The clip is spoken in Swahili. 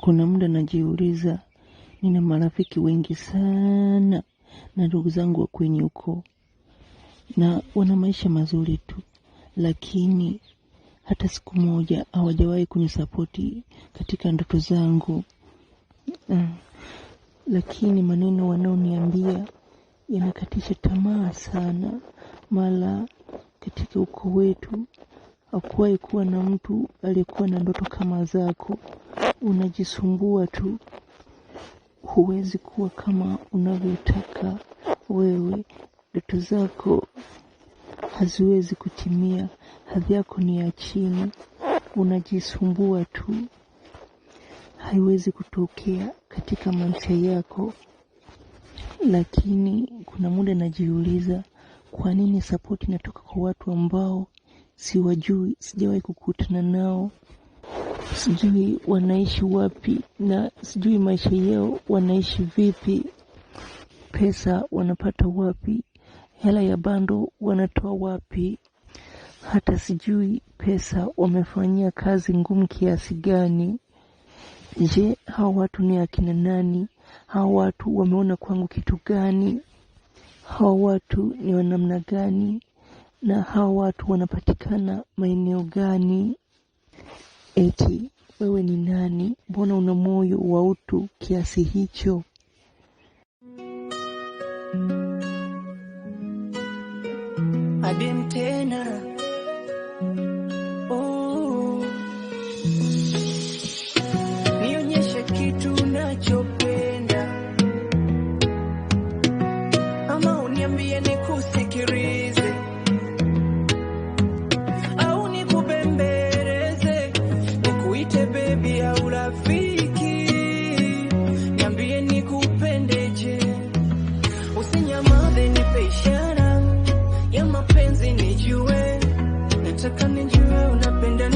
Kuna muda najiuliza, nina marafiki wengi sana na ndugu zangu wa kwenye ukoo na wana maisha mazuri tu, lakini hata siku moja hawajawahi kunisapoti katika ndoto zangu. Lakini maneno wanaoniambia yanakatisha tamaa sana. Mara katika ukoo wetu hakuwahi kuwa na mtu aliyekuwa na ndoto kama zako. Unajisumbua tu, huwezi kuwa kama unavyotaka wewe. Ndoto zako haziwezi kutimia, hadhi yako ni ya chini. Unajisumbua tu, haiwezi kutokea katika maisha yako. Lakini kuna muda najiuliza, kwa nini support inatoka kwa watu ambao siwajui, sijawahi kukutana nao, sijui wanaishi wapi na sijui maisha yao wanaishi vipi, pesa wanapata wapi, hela ya bando wanatoa wapi, hata sijui pesa wamefanyia kazi ngumu kiasi gani. Je, hao watu ni akina nani? Hao watu wameona kwangu kitu gani? Hao watu ni wa namna gani? Na hao watu wanapatikana maeneo gani? Eti wewe ni nani? Mbona una moyo wa utu kiasi hicho? Adim tena. Nionyeshe kitu unachopenda, ama uniambie nikusikilize, au nikubembeleze, nikuite baby au rafiki. Niambie nikupendeje, usinyamaze, nipe ishara ya mapenzi nijue. Nataka nijue unapenda